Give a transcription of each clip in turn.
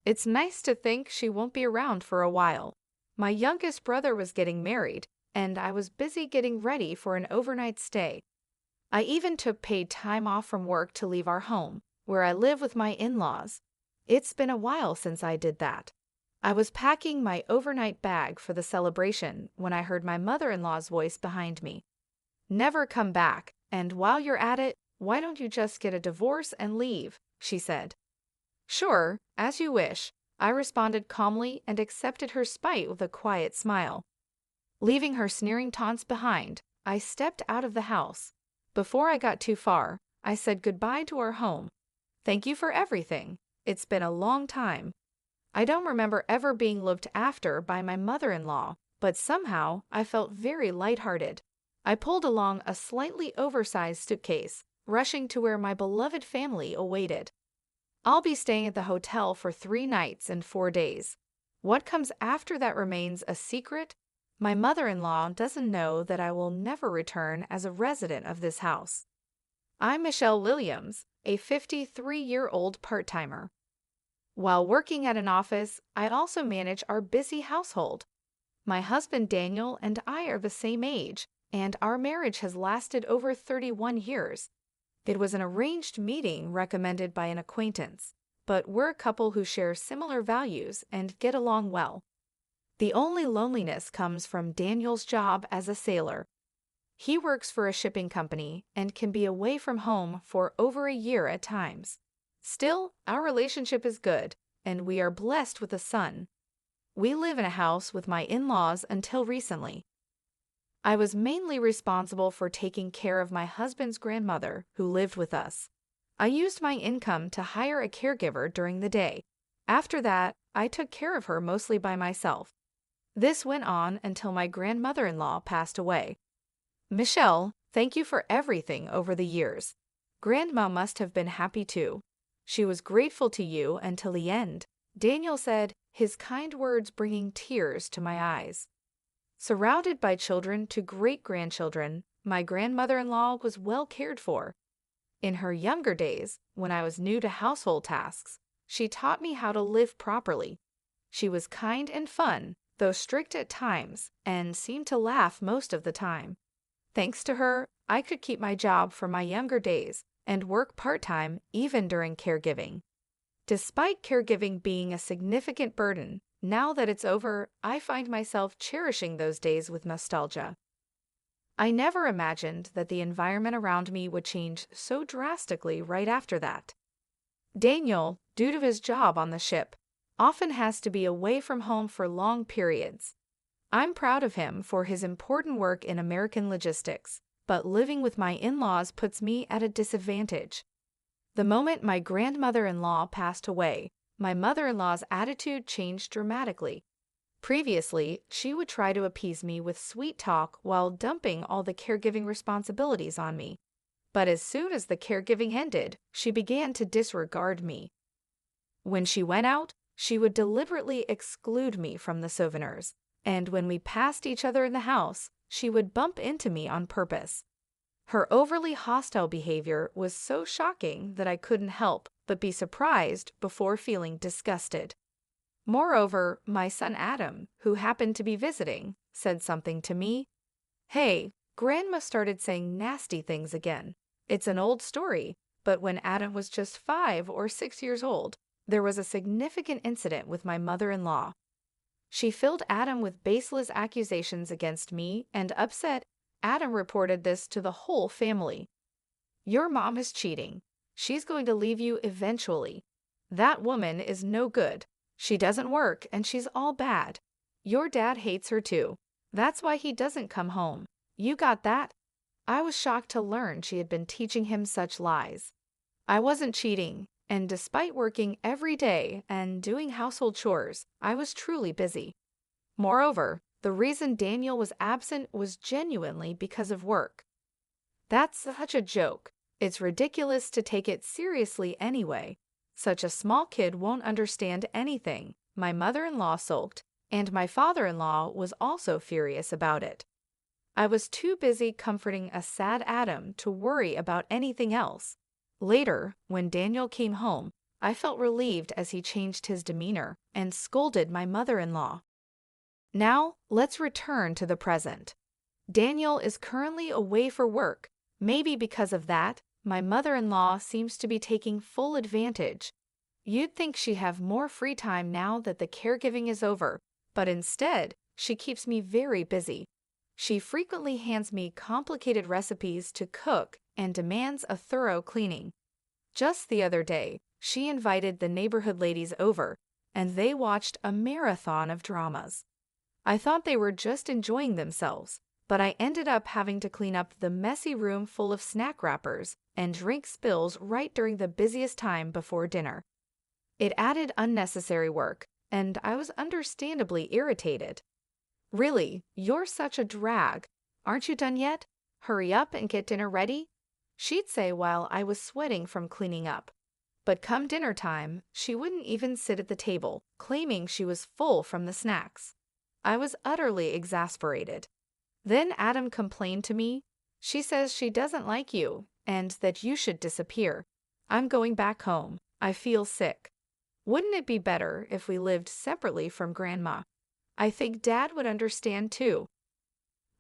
It's nice to think she won't be around for a while. My youngest brother was getting married, and I was busy getting ready for an overnight stay. I even took paid time off from work to leave our home, where I live with my in-laws. It's been a while since I did that. I was packing my overnight bag for the celebration when I heard my mother-in-law's voice behind me. "Never come back, and while you're at it, why don't you just get a divorce and leave?" she said. "Sure, as you wish," I responded calmly and accepted her spite with a quiet smile. Leaving her sneering taunts behind, I stepped out of the house. Before I got too far, I said goodbye to our home. "Thank you for everything. It's been a long time." I don't remember ever being looked after by my mother-in-law, but somehow I felt very lighthearted. I pulled along a slightly oversized suitcase, rushing to where my beloved family awaited. I'll be staying at the hotel for 3 nights and 4 days. What comes after that remains a secret. My mother-in-law doesn't know that I will never return as a resident of this house. I'm Michelle Williams, a 53-year-old part-timer. While working at an office, I also manage our busy household. My husband Daniel and I are the same age, and our marriage has lasted over 31 years. It was an arranged meeting recommended by an acquaintance, but we're a couple who share similar values and get along well. The only loneliness comes from Daniel's job as a sailor. He works for a shipping company and can be away from home for over a year at times. Still, our relationship is good, and we are blessed with a son. We live in a house with my in-laws until recently. I was mainly responsible for taking care of my husband's grandmother, who lived with us. I used my income to hire a caregiver during the day. After that, I took care of her mostly by myself. This went on until my grandmother-in-law passed away. Michelle, thank you for everything over the years. Grandma must have been happy too. She was grateful to you until the end, Daniel said, his kind words bringing tears to my eyes. Surrounded by children to great-grandchildren, my grandmother-in-law was well cared for. In her younger days, when I was new to household tasks, she taught me how to live properly. She was kind and fun, though strict at times, and seemed to laugh most of the time. Thanks to her, I could keep my job for my younger days and work part-time even during caregiving. Despite caregiving being a significant burden, now that it's over, I find myself cherishing those days with nostalgia. I never imagined that the environment around me would change so drastically right after that. Daniel, due to his job on the ship, often has to be away from home for long periods. I'm proud of him for his important work in American logistics, but living with my in-laws puts me at a disadvantage. The moment my grandmother-in-law passed away, my mother-in-law's attitude changed dramatically. Previously, she would try to appease me with sweet talk while dumping all the caregiving responsibilities on me. But as soon as the caregiving ended, she began to disregard me. When she went out, she would deliberately exclude me from the souvenirs, and when we passed each other in the house, she would bump into me on purpose. Her overly hostile behavior was so shocking that I couldn't help but be surprised before feeling disgusted. Moreover, my son Adam, who happened to be visiting, said something to me. "Hey, Grandma started saying nasty things again. It's an old story, but when Adam was just 5 or 6 years old, there was a significant incident with my mother-in-law. She filled Adam with baseless accusations against me, and upset, Adam reported this to the whole family. Your mom is cheating. She's going to leave you eventually. That woman is no good. She doesn't work, and she's all bad. Your dad hates her too. That's why he doesn't come home. You got that?" I was shocked to learn she had been teaching him such lies. I wasn't cheating, and despite working every day and doing household chores, I was truly busy. Moreover, the reason Daniel was absent was genuinely because of work. That's such a joke. It's ridiculous to take it seriously anyway. Such a small kid won't understand anything, my mother-in-law sulked, and my father-in-law was also furious about it. I was too busy comforting a sad Adam to worry about anything else. Later, when Daniel came home, I felt relieved as he changed his demeanor and scolded my mother-in-law. Now, let's return to the present. Daniel is currently away for work. Maybe because of that, my mother-in-law seems to be taking full advantage. You'd think she'd have more free time now that the caregiving is over, but instead, she keeps me very busy. She frequently hands me complicated recipes to cook and demands a thorough cleaning. Just the other day, she invited the neighborhood ladies over, and they watched a marathon of dramas. I thought they were just enjoying themselves, but I ended up having to clean up the messy room full of snack wrappers and drink spills right during the busiest time before dinner. It added unnecessary work, and I was understandably irritated. Really, you're such a drag. Aren't you done yet? Hurry up and get dinner ready, she'd say while I was sweating from cleaning up. But come dinner time, she wouldn't even sit at the table, claiming she was full from the snacks. I was utterly exasperated. Then Adam complained to me. She says she doesn't like you and that you should disappear. I'm going back home. I feel sick. Wouldn't it be better if we lived separately from Grandma? I think Dad would understand too.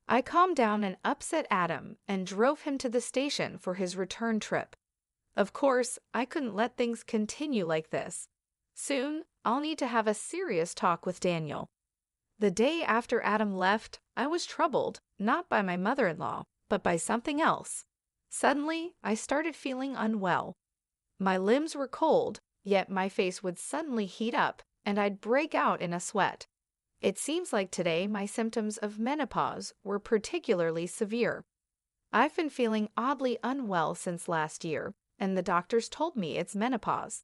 I calmed down an upset Adam and drove him to the station for his return trip. Of course, I couldn't let things continue like this. Soon, I'll need to have a serious talk with Daniel. The day after Adam left, I was troubled, not by my mother-in-law, but by something else. Suddenly, I started feeling unwell. My limbs were cold, yet my face would suddenly heat up, and I'd break out in a sweat. It seems like today my symptoms of menopause were particularly severe. I've been feeling oddly unwell since last year, and the doctors told me it's menopause.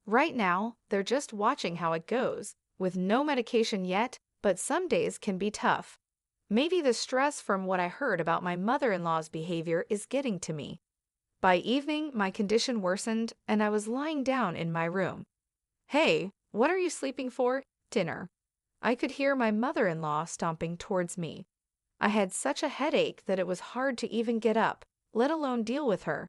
Right now, they're just watching how it goes, with no medication yet, but some days can be tough. Maybe the stress from what I heard about my mother-in-law's behavior is getting to me. By evening, my condition worsened, and I was lying down in my room. Hey, what are you sleeping for? Dinner. I could hear my mother-in-law stomping towards me. I had such a headache that it was hard to even get up, let alone deal with her.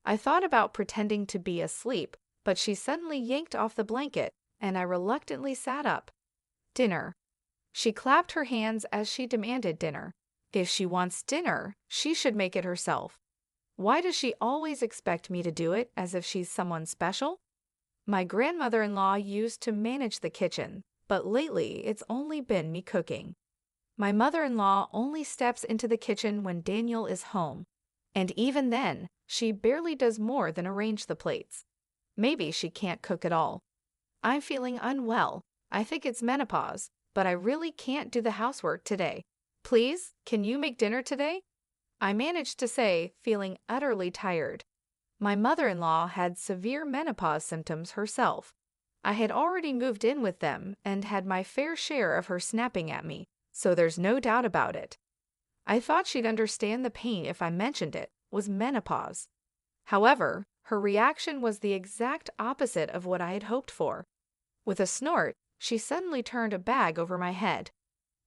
I thought about pretending to be asleep, but she suddenly yanked off the blanket, and I reluctantly sat up. Dinner. She clapped her hands as she demanded dinner. If she wants dinner, she should make it herself. Why does she always expect me to do it as if she's someone special? My grandmother-in-law used to manage the kitchen, but lately it's only been me cooking. My mother-in-law only steps into the kitchen when Daniel is home, and even then, she barely does more than arrange the plates. Maybe she can't cook at all. I'm feeling unwell. I think it's menopause, but I really can't do the housework today. Please, can you make dinner today? I managed to say, feeling utterly tired. My mother-in-law had severe menopause symptoms herself. I had already moved in with them and had my fair share of her snapping at me, so there's no doubt about it. I thought she'd understand the pain if I mentioned it was menopause. However, her reaction was the exact opposite of what I had hoped for. With a snort, she suddenly turned a bag over my head.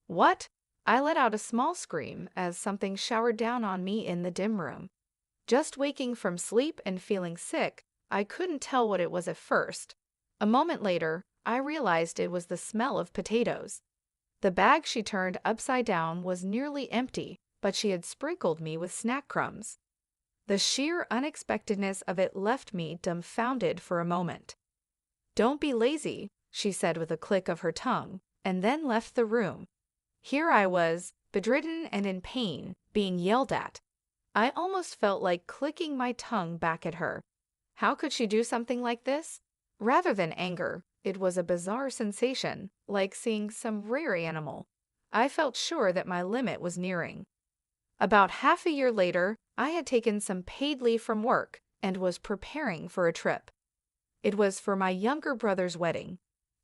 What? I let out a small scream as something showered down on me in the dim room. Just waking from sleep and feeling sick, I couldn't tell what it was at first. A moment later, I realized it was the smell of potatoes. The bag she turned upside down was nearly empty, but she had sprinkled me with snack crumbs. The sheer unexpectedness of it left me dumbfounded for a moment. Don't be lazy, she said with a click of her tongue, and then left the room. Here I was, bedridden and in pain, being yelled at. I almost felt like clicking my tongue back at her. How could she do something like this? Rather than anger, it was a bizarre sensation, like seeing some rare animal. I felt sure that my limit was nearing. About half a year later, I had taken some paid leave from work and was preparing for a trip. It was for my younger brother's wedding.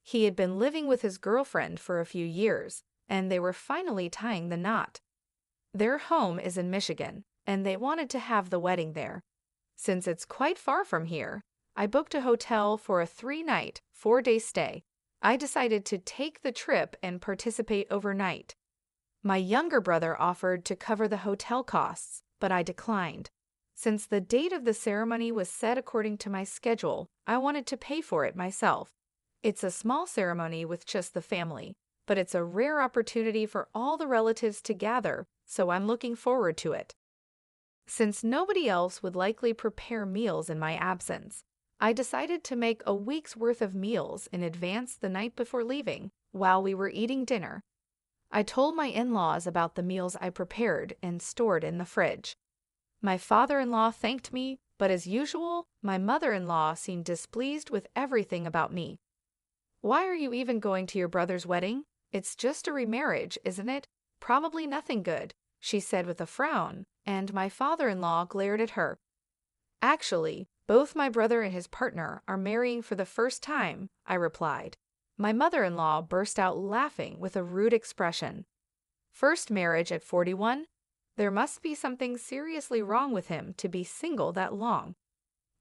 He had been living with his girlfriend for a few years, and they were finally tying the knot. Their home is in Michigan, and they wanted to have the wedding there. Since it's quite far from here, I booked a hotel for a 3-night, 4-day stay. I decided to take the trip and participate overnight. My younger brother offered to cover the hotel costs, but I declined. Since the date of the ceremony was set according to my schedule, I wanted to pay for it myself. It's a small ceremony with just the family, but it's a rare opportunity for all the relatives to gather, so I'm looking forward to it. Since nobody else would likely prepare meals in my absence, I decided to make a week's worth of meals in advance the night before leaving, while we were eating dinner. I told my in-laws about the meals I prepared and stored in the fridge. My father-in-law thanked me, but as usual, my mother-in-law seemed displeased with everything about me. "Why are you even going to your brother's wedding? It's just a remarriage, isn't it? Probably nothing good," she said with a frown, and my father-in-law glared at her. "Actually, both my brother and his partner are marrying for the first time," I replied. My mother-in-law burst out laughing with a rude expression. "First marriage at 41? There must be something seriously wrong with him to be single that long.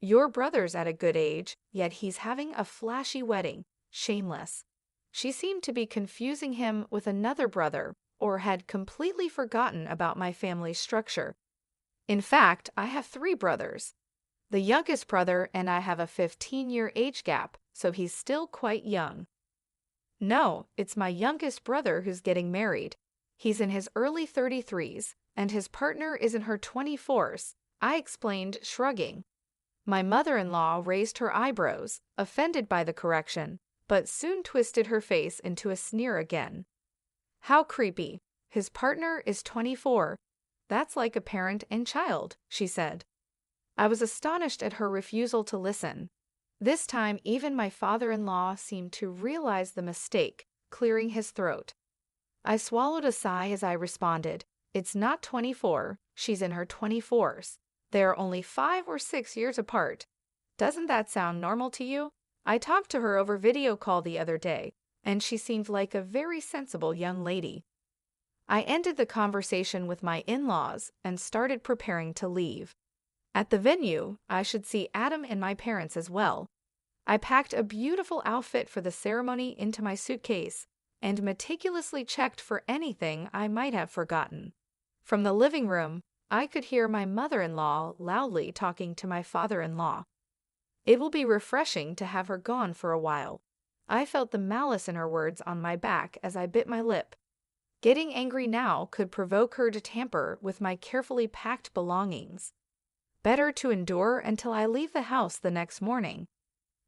Your brother's at a good age, yet he's having a flashy wedding. Shameless." She seemed to be confusing him with another brother or had completely forgotten about my family structure. In fact, I have 3 brothers. The youngest brother and I have a 15-year age gap, so he's still quite young. "No, it's my youngest brother who's getting married. He's in his early 33s, and his partner is in her 24s, I explained, shrugging. My mother-in-law raised her eyebrows, offended by the correction, but soon twisted her face into a sneer again. "How creepy. His partner is 24. That's like a parent and child," she said. I was astonished at her refusal to listen. This time, even my father-in-law seemed to realize the mistake, clearing his throat. I swallowed a sigh as I responded, "It's not 24, she's in her 24s. They're only 5 or 6 years apart. Doesn't that sound normal to you? I talked to her over video call the other day, and she seemed like a very sensible young lady." I ended the conversation with my in-laws and started preparing to leave. At the venue, I should see Adam and my parents as well. I packed a beautiful outfit for the ceremony into my suitcase and meticulously checked for anything I might have forgotten. From the living room, I could hear my mother-in-law loudly talking to my father-in-law. It will be refreshing to have her gone for a while. I felt the malice in her words on my back as I bit my lip. Getting angry now could provoke her to tamper with my carefully packed belongings. Better to endure until I leave the house the next morning.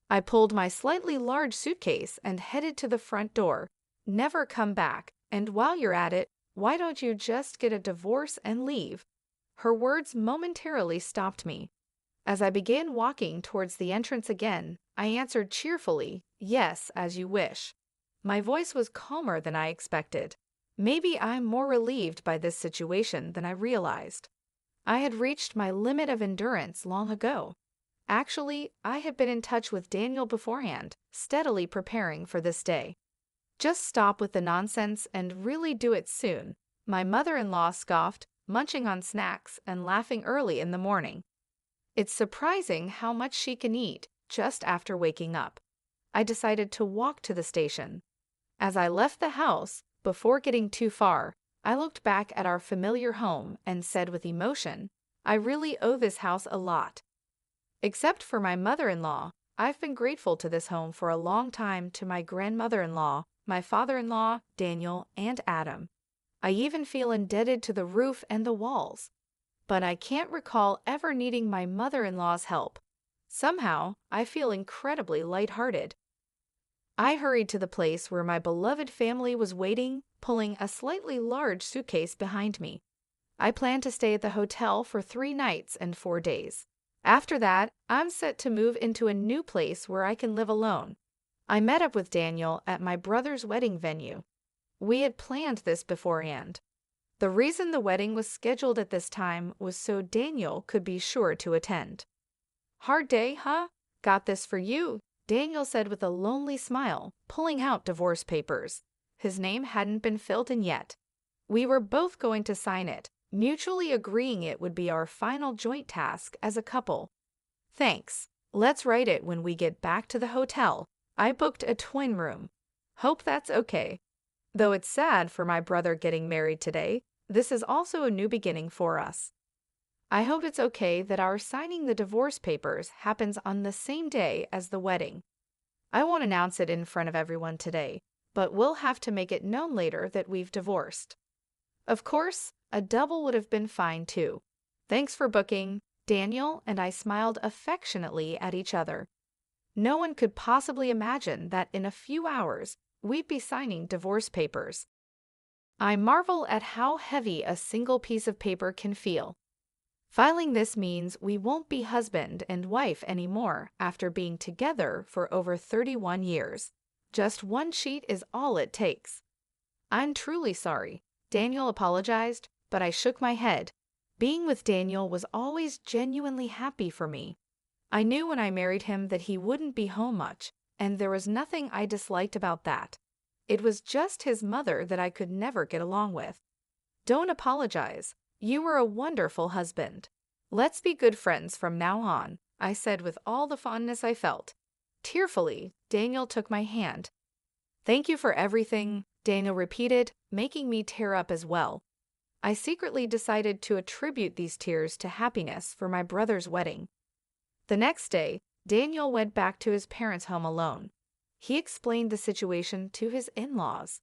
I pulled my slightly large suitcase and headed to the front door. "Never come back, and while you're at it, why don't you just get a divorce and leave?" Her words momentarily stopped me. As I began walking towards the entrance again, I answered cheerfully, "Yes, as you wish." My voice was calmer than I expected. Maybe I'm more relieved by this situation than I realized. I had reached my limit of endurance long ago. Actually, I had been in touch with Daniel beforehand, steadily preparing for this day. "Just stop with the nonsense and really do it soon," my mother-in-law scoffed, munching on snacks and laughing early in the morning. It's surprising how much she can eat just after waking up. I decided to walk to the station. As I left the house, before getting too far, I looked back at our familiar home and said with emotion, "I really owe this house a lot." Except for my mother-in-law, I've been grateful to this home for a long time, to my grandmother-in-law, my father-in-law, Daniel, and Adam. I even feel indebted to the roof and the walls. But I can't recall ever needing my mother-in-law's help. Somehow, I feel incredibly lighthearted. I hurried to the place where my beloved family was waiting, pulling a slightly large suitcase behind me. I plan to stay at the hotel for 3 nights and 4 days. After that, I'm set to move into a new place where I can live alone. I met up with Daniel at my brother's wedding venue. We had planned this beforehand. The reason the wedding was scheduled at this time was so Daniel could be sure to attend. "Hard day, huh? Got this for you," Daniel said with a lonely smile, pulling out divorce papers. His name hadn't been filled in yet. We were both going to sign it, mutually agreeing it would be our final joint task as a couple. "Thanks. Let's write it when we get back to the hotel. I booked a twin room. Hope that's okay. Though it's sad for my brother getting married today, this is also a new beginning for us." I hope it's okay that our signing the divorce papers happens on the same day as the wedding. I won't announce it in front of everyone today, but we'll have to make it known later that we've divorced. Of course, a double would have been fine too. Thanks for booking. Daniel and I smiled affectionately at each other. No one could possibly imagine that in a few hours we'd be signing divorce papers. I marvel at how heavy a single piece of paper can feel. Filing this means we won't be husband and wife anymore after being together for over 31 years. Just one sheet is all it takes. I'm truly sorry. Daniel apologized, but I shook my head. Being with Daniel was always genuinely happy for me. I knew when I married him that he wouldn't be home much, and there was nothing I disliked about that. It was just his mother that I could never get along with. Don't apologize. You were a wonderful husband. Let's be good friends from now on, I said with all the fondness I felt. Tearfully, Daniel took my hand. Thank you for everything, Daniel repeated, making me tear up as well. I secretly decided to attribute these tears to happiness for my brother's wedding. The next day, Daniel went back to his parents' home alone. He explained the situation to his in-laws.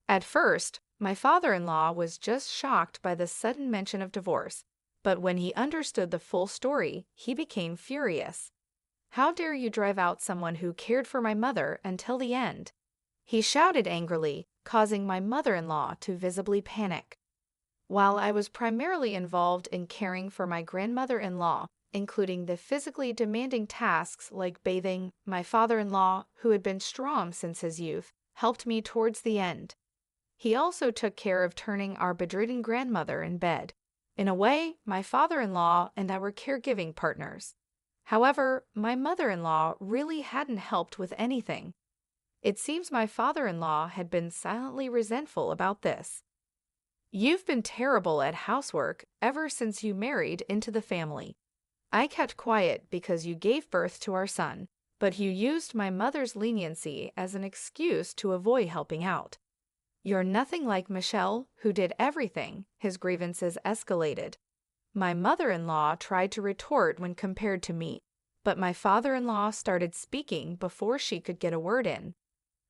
At first, my father-in-law was just shocked by the sudden mention of divorce, but when he understood the full story, he became furious. How dare you drive out someone who cared for my mother until the end? He shouted angrily, causing my mother-in-law to visibly panic. While I was primarily involved in caring for my grandmother-in-law, including the physically demanding tasks like bathing, my father-in-law, who had been strong since his youth, helped me towards the end. He also took care of turning our bedridden grandmother in bed. In a way, my father-in-law and I were caregiving partners. However, my mother-in-law really hadn't helped with anything. It seems my father-in-law had been silently resentful about this. You've been terrible at housework ever since you married into the family. I kept quiet because you gave birth to our son, but you used my mother's leniency as an excuse to avoid helping out. You're nothing like Michelle, who did everything. His grievances escalated. My mother-in-law tried to retort when compared to me, but my father-in-law started speaking before she could get a word in.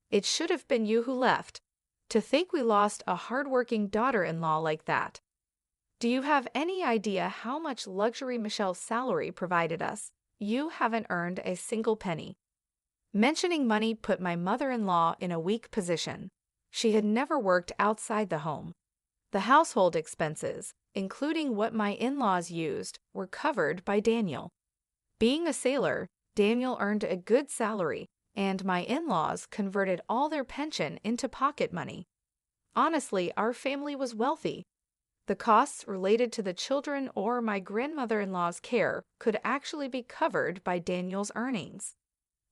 It should have been you who left. To think we lost a hard-working daughter-in-law like that. Do you have any idea how much luxury Michelle's salary provided us? You haven't earned a single penny. Mentioning money put my mother-in-law in a weak position. She had never worked outside the home. The household expenses, including what my in-laws used, were covered by Daniel. Being a sailor, Daniel earned a good salary, and my in-laws converted all their pension into pocket money. Honestly, our family was wealthy. The costs related to the children or my grandmother-in-law's care could actually be covered by Daniel's earnings.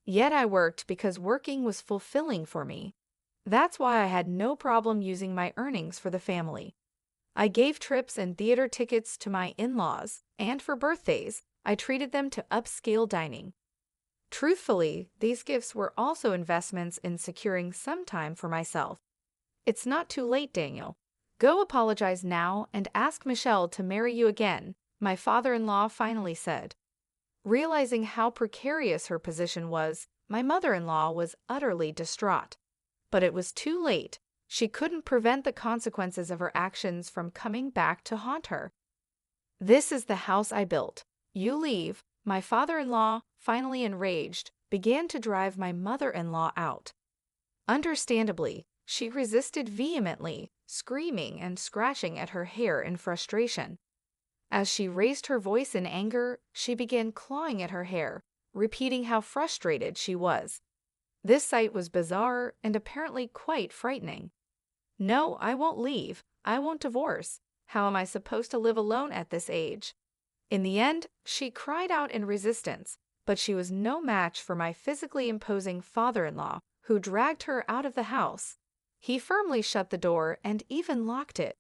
Yet I worked because working was fulfilling for me. That's why I had no problem using my earnings for the family. I gave trips and theater tickets to my in-laws, and for birthdays, I treated them to upscale dining. Truthfully, these gifts were also investments in securing some time for myself. It's not too late, Daniel. Go apologize now and ask Michelle to marry you again, my father-in-law finally said. Realizing how precarious her position was, my mother-in-law was utterly distraught. But it was too late. She couldn't prevent the consequences of her actions from coming back to haunt her. This is the house I built. You leave. My father-in-law, finally enraged, began to drive my mother-in-law out. Understandably, she resisted vehemently, screaming and scratching at her hair in frustration. As she raised her voice in anger, she began clawing at her hair, repeating how frustrated she was. This sight was bizarre and apparently quite frightening. No, I won't leave. I won't divorce. How am I supposed to live alone at this age? In the end, she cried out in resistance, but she was no match for my physically imposing father-in-law, who dragged her out of the house. He firmly shut the door and even locked it.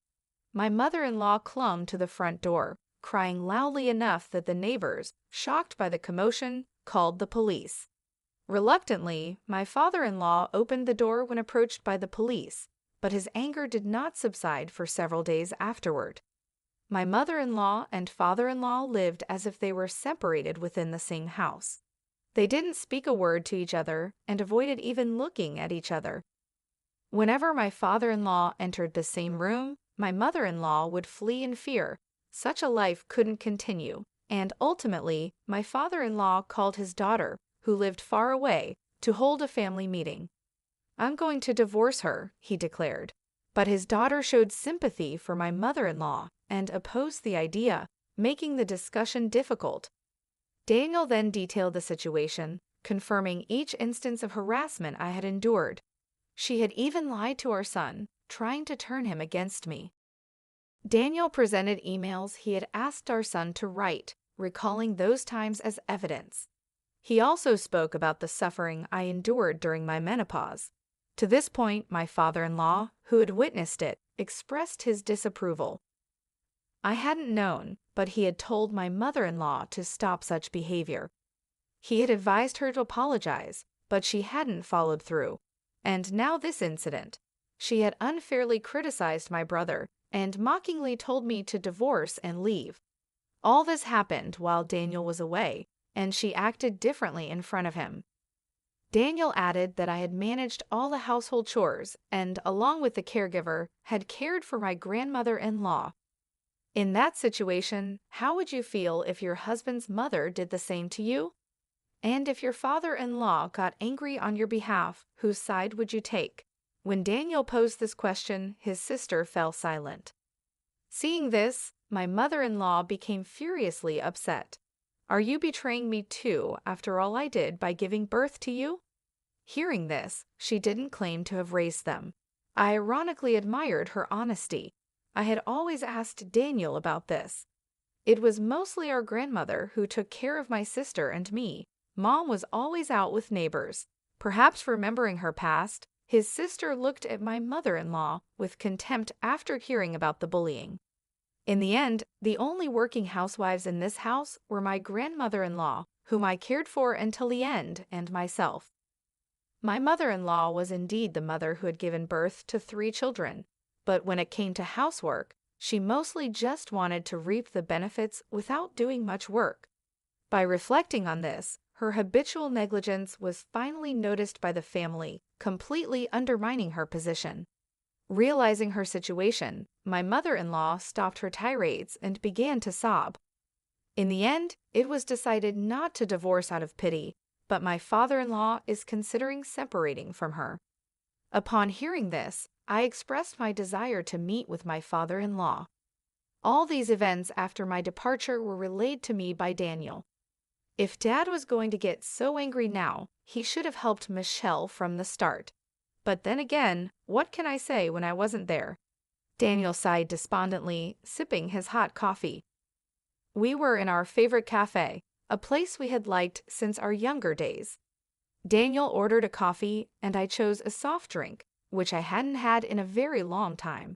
My mother-in-law clung to the front door, crying loudly enough that the neighbors, shocked by the commotion, called the police. Reluctantly, my father-in-law opened the door when approached by the police, but his anger did not subside for several days afterward. My mother-in-law and father-in-law lived as if they were separated within the same house. They didn't speak a word to each other and avoided even looking at each other. Whenever my father-in-law entered the same room, my mother-in-law would flee in fear. Such a life couldn't continue, and ultimately, my father-in-law called his daughter, who lived far away, to hold a family meeting. "I'm going to divorce her," he declared. But his daughter showed sympathy for my mother-in-law and opposed the idea, making the discussion difficult. Daniel then detailed the situation, confirming each instance of harassment I had endured. She had even lied to our son, trying to turn him against me. Daniel presented emails he had asked our son to write, recalling those times as evidence. He also spoke about the suffering I endured during my menopause. To this point, my father-in-law, who had witnessed it, expressed his disapproval. I hadn't known, but he had told my mother-in-law to stop such behavior. He had advised her to apologize, but she hadn't followed through. And now this incident. She had unfairly criticized my brother and mockingly told me to divorce and leave. All this happened while Daniel was away, and she acted differently in front of him. Daniel added that I had managed all the household chores and, along with the caregiver, had cared for my grandmother-in-law. In that situation, how would you feel if your husband's mother did the same to you? And if your father-in-law got angry on your behalf, whose side would you take? When Daniel posed this question, his sister fell silent. Seeing this, my mother-in-law became furiously upset. "Are you betraying me too, after all I did by giving birth to you?" Hearing this, she didn't claim to have raised them. I ironically admired her honesty. I had always asked Daniel about this. It was mostly our grandmother who took care of my sister and me. Mom was always out with neighbors. Perhaps remembering her past, his sister looked at my mother-in-law with contempt after hearing about the bullying. In the end, the only working housewives in this house were my grandmother-in-law, whom I cared for until the end, and myself. My mother-in-law was indeed the mother who had given birth to 3 children, but when it came to housework, she mostly just wanted to reap the benefits without doing much work. By reflecting on this, her habitual negligence was finally noticed by the family, completely undermining her position. Realizing her situation, my mother-in-law stopped her tirades and began to sob. In the end, it was decided not to divorce out of pity, but my father-in-law is considering separating from her. Upon hearing this, I expressed my desire to meet with my father-in-law. All these events after my departure were relayed to me by Daniel. If Dad was going to get so angry now, he should have helped Michelle from the start. But then again, what can I say when I wasn't there? Daniel sighed despondently, sipping his hot coffee. We were in our favorite cafe, a place we had liked since our younger days. Daniel ordered a coffee, and I chose a soft drink, which I hadn't had in a very long time.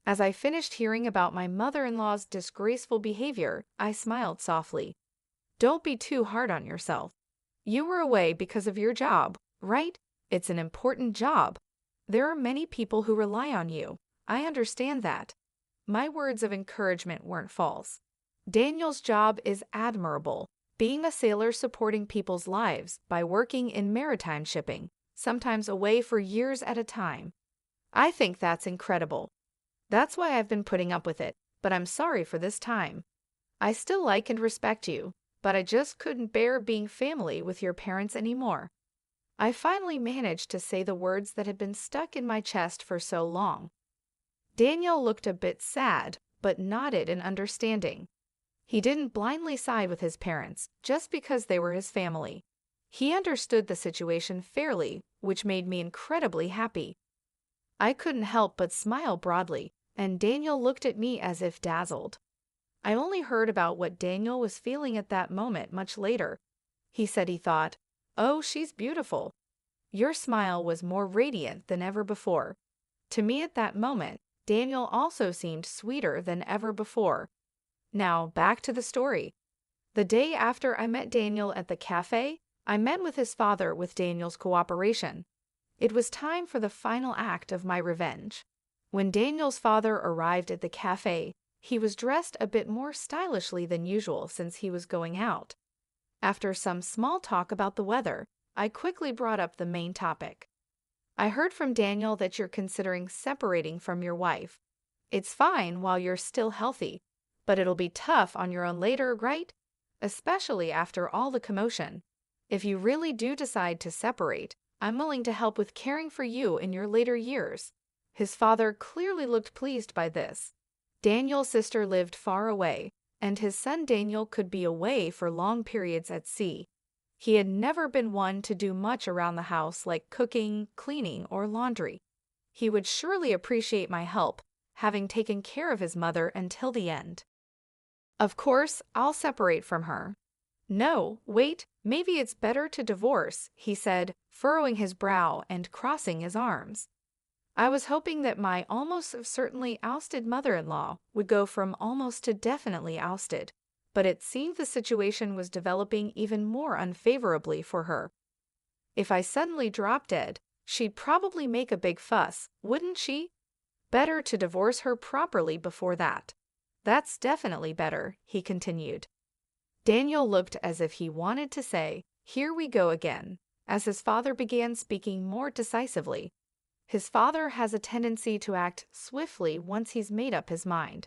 As I finished hearing about my mother-in-law's disgraceful behavior, I smiled softly. Don't be too hard on yourself. You were away because of your job, right? It's an important job. There are many people who rely on you. I understand that. My words of encouragement weren't false. Daniel's job is admirable, being a sailor supporting people's lives by working in maritime shipping, sometimes away for years at a time. I think that's incredible. That's why I've been putting up with it, but I'm sorry for this time. I still like and respect you, but I just couldn't bear being family with your parents anymore. I finally managed to say the words that had been stuck in my chest for so long. Daniel looked a bit sad, but nodded in understanding. He didn't blindly side with his parents just because they were his family. He understood the situation fairly, which made me incredibly happy. I couldn't help but smile broadly, and Daniel looked at me as if dazzled. I only heard about what Daniel was feeling at that moment much later. He said he thought, "Oh, she's beautiful." Your smile was more radiant than ever before. To me at that moment, Daniel also seemed sweeter than ever before. Now, back to the story. The day after I met Daniel at the cafe, I met with his father with Daniel's cooperation. It was time for the final act of my revenge. When Daniel's father arrived at the cafe, He was dressed a bit more stylishly than usual since he was going out. After some small talk about the weather, I quickly brought up the main topic. I heard from Daniel that you're considering separating from your wife. It's fine while you're still healthy, but it'll be tough on your own later, right? Especially after all the commotion. If you really do decide to separate, I'm willing to help with caring for you in your later years. His father clearly looked pleased by this. Daniel's sister lived far away, and his son Daniel could be away for long periods at sea. He had never been one to do much around the house like cooking, cleaning, or laundry. He would surely appreciate my help, having taken care of his mother until the end. Of course, I'll separate from her. No, wait, maybe it's better to divorce, he said, furrowing his brow and crossing his arms. I was hoping that my almost certainly ousted mother-in-law would go from almost to definitely ousted, but it seemed the situation was developing even more unfavorably for her. If I suddenly dropped dead, she'd probably make a big fuss, wouldn't she? Better to divorce her properly before that. That's definitely better, he continued. Daniel looked as if he wanted to say, "Here we go again," as his father began speaking more decisively. His father has a tendency to act swiftly once he's made up his mind.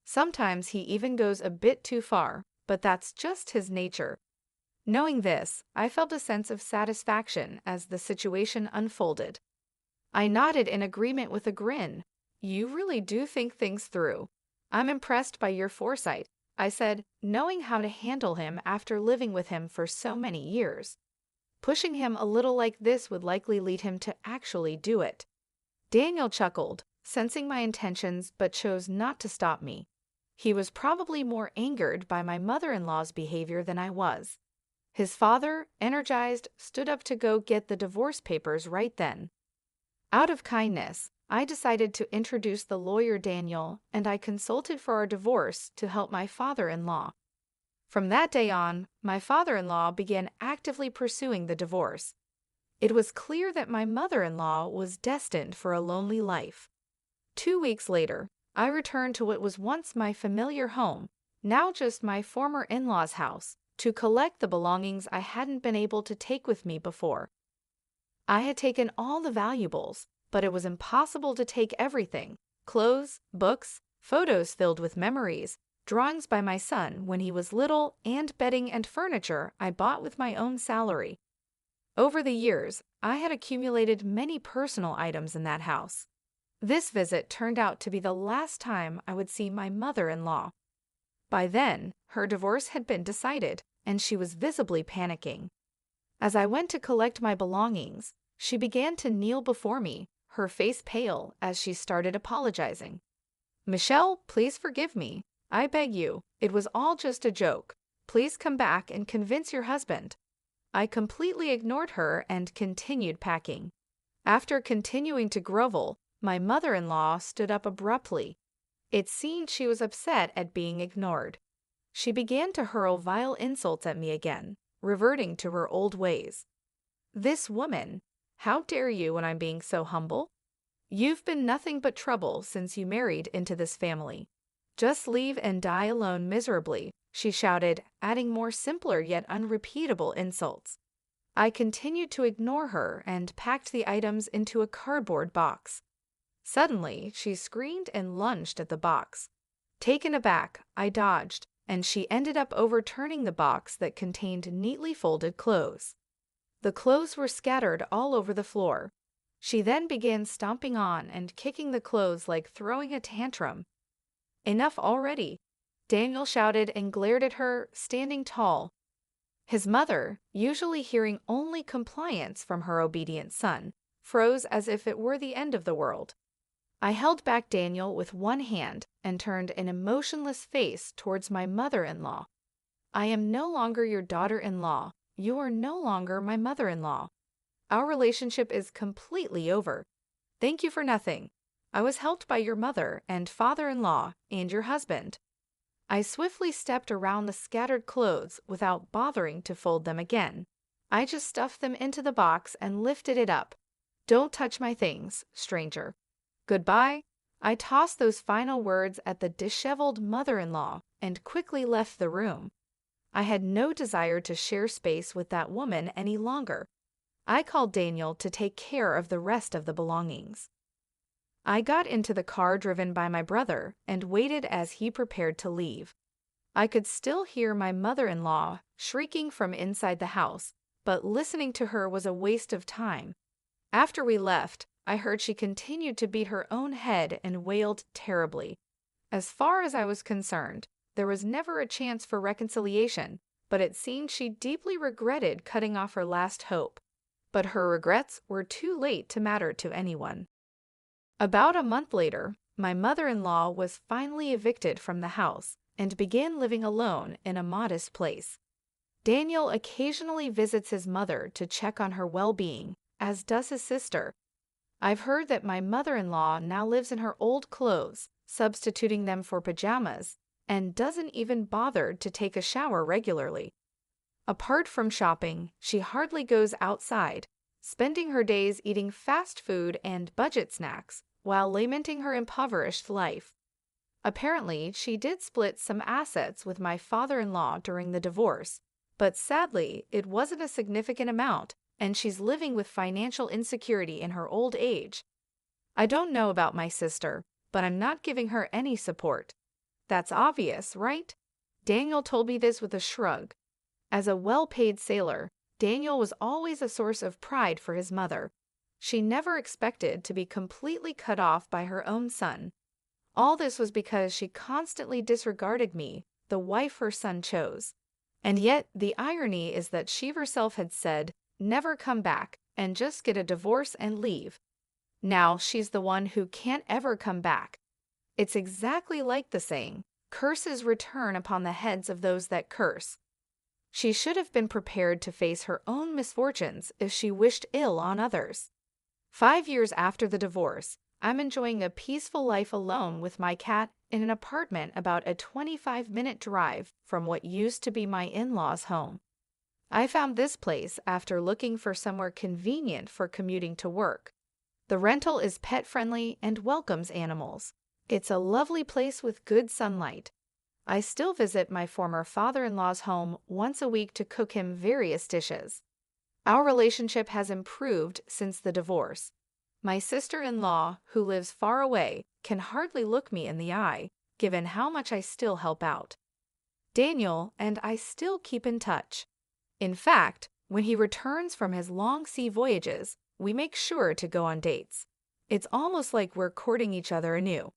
Sometimes he even goes a bit too far, but that's just his nature. Knowing this, I felt a sense of satisfaction as the situation unfolded. I nodded in agreement with a grin. You really do think things through. I'm impressed by your foresight, I said, knowing how to handle him after living with him for so many years. Pushing him a little like this would likely lead him to actually do it. Daniel chuckled, sensing my intentions, but chose not to stop me. He was probably more angered by my mother-in-law's behavior than I was. His father, energized, stood up to go get the divorce papers right then. Out of kindness, I decided to introduce the lawyer Daniel, and I consulted for our divorce to help my father-in-law. From that day on, my father-in-law began actively pursuing the divorce. It was clear that my mother-in-law was destined for a lonely life. 2 weeks later, I returned to what was once my familiar home, now just my former in-laws' house, to collect the belongings I hadn't been able to take with me before. I had taken all the valuables, but it was impossible to take everything: clothes, books, photos filled with memories, drawings by my son when he was little, and bedding and furniture I bought with my own salary. Over the years, I had accumulated many personal items in that house. This visit turned out to be the last time I would see my mother-in-law. By then, her divorce had been decided, and she was visibly panicking. As I went to collect my belongings, she began to kneel before me, her face pale, as she started apologizing. "Michelle, please forgive me. I beg you, it was all just a joke. Please come back and convince your husband." I completely ignored her and continued packing. After continuing to grovel, my mother-in-law stood up abruptly. It seemed she was upset at being ignored. She began to hurl vile insults at me again, reverting to her old ways. "This woman, how dare you when I'm being so humble? You've been nothing but trouble since you married into this family. Just leave and die alone miserably," she shouted, adding more simpler yet unrepeatable insults. I continued to ignore her and packed the items into a cardboard box. Suddenly, she screamed and lunged at the box. Taken aback, I dodged, and she ended up overturning the box that contained neatly folded clothes. The clothes were scattered all over the floor. She then began stomping on and kicking the clothes like throwing a tantrum. "Enough already," Daniel shouted and glared at her, standing tall. His mother, usually hearing only compliance from her obedient son, froze as if it were the end of the world. I held back Daniel with one hand and turned an emotionless face towards my mother-in-law. "I am no longer your daughter-in-law. You are no longer my mother-in-law. Our relationship is completely over. Thank you for nothing. I was helped by your mother and father-in-law and your husband." I swiftly stepped around the scattered clothes without bothering to fold them again. I just stuffed them into the box and lifted it up. "Don't touch my things, stranger. Goodbye. I tossed those final words at the disheveled mother-in-law and quickly left the room. I had no desire to share space with that woman any longer. I called Daniel to take care of the rest of the belongings. I got into the car driven by my brother and waited as he prepared to leave. I could still hear my mother-in-law shrieking from inside the house, but listening to her was a waste of time. After we left, I heard she continued to beat her own head and wailed terribly. As far as I was concerned, there was never a chance for reconciliation, but it seemed she deeply regretted cutting off her last hope. But her regrets were too late to matter to anyone. About a month later, my mother-in-law was finally evicted from the house and began living alone in a modest place. Daniel occasionally visits his mother to check on her well-being, as does his sister. I've heard that my mother-in-law now lives in her old clothes, substituting them for pajamas, and doesn't even bother to take a shower regularly. Apart from shopping, she hardly goes outside, spending her days eating fast food and budget snacks while lamenting her impoverished life. Apparently, she did split some assets with my father-in-law during the divorce, but sadly, it wasn't a significant amount, and she's living with financial insecurity in her old age. I don't know about my sister, but I'm not giving her any support. That's obvious, right? Daniel told me this with a shrug. As a well-paid sailor, Daniel was always a source of pride for his mother. She never expected to be completely cut off by her own son. All this was because she constantly disregarded me, the wife her son chose. And yet, the irony is that she herself had said, "Never come back, and just get a divorce and leave." Now she's the one who can't ever come back. It's exactly like the saying, "Curses return upon the heads of those that curse." She should have been prepared to face her own misfortunes if she wished ill on others. 5 years after the divorce, I'm enjoying a peaceful life alone with my cat in an apartment about a 25-minute drive from what used to be my in-laws' home. I found this place after looking for somewhere convenient for commuting to work. The rental is pet-friendly and welcomes animals. It's a lovely place with good sunlight. I still visit my former father-in-law's home once a week to cook him various dishes. Our relationship has improved since the divorce. My sister-in-law, who lives far away, can hardly look me in the eye, given how much I still help out. Daniel and I still keep in touch. In fact, when he returns from his long sea voyages, we make sure to go on dates. It's almost like we're courting each other anew.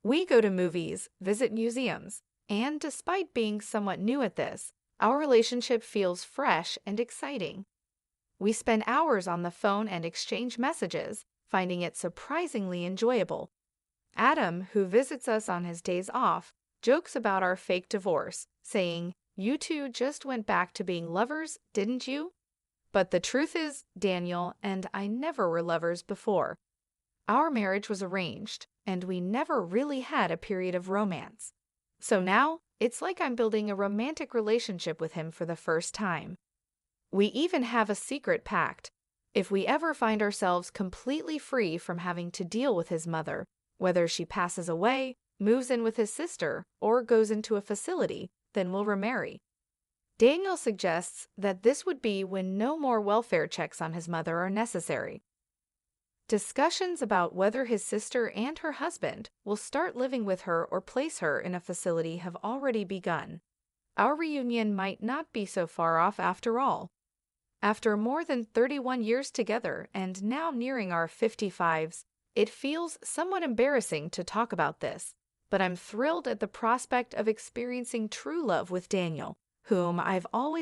We go to movies, visit museums, and despite being somewhat new at this, our relationship feels fresh and exciting. We spend hours on the phone and exchange messages, finding it surprisingly enjoyable. Adam, who visits us on his days off, jokes about our fake divorce, saying, "You two just went back to being lovers, didn't you?" But the truth is, Daniel and I never were lovers before. Our marriage was arranged, and we never really had a period of romance. So now, it's like I'm building a romantic relationship with him for the first time. We even have a secret pact. If we ever find ourselves completely free from having to deal with his mother, whether she passes away, moves in with his sister, or goes into a facility, then we'll remarry. Daniel suggests that this would be when no more welfare checks on his mother are necessary. Discussions about whether his sister and her husband will start living with her or place her in a facility have already begun. Our reunion might not be so far off after all. After more than 31 years together and now nearing our 55s, it feels somewhat embarrassing to talk about this, but I'm thrilled at the prospect of experiencing true love with Daniel, whom I've always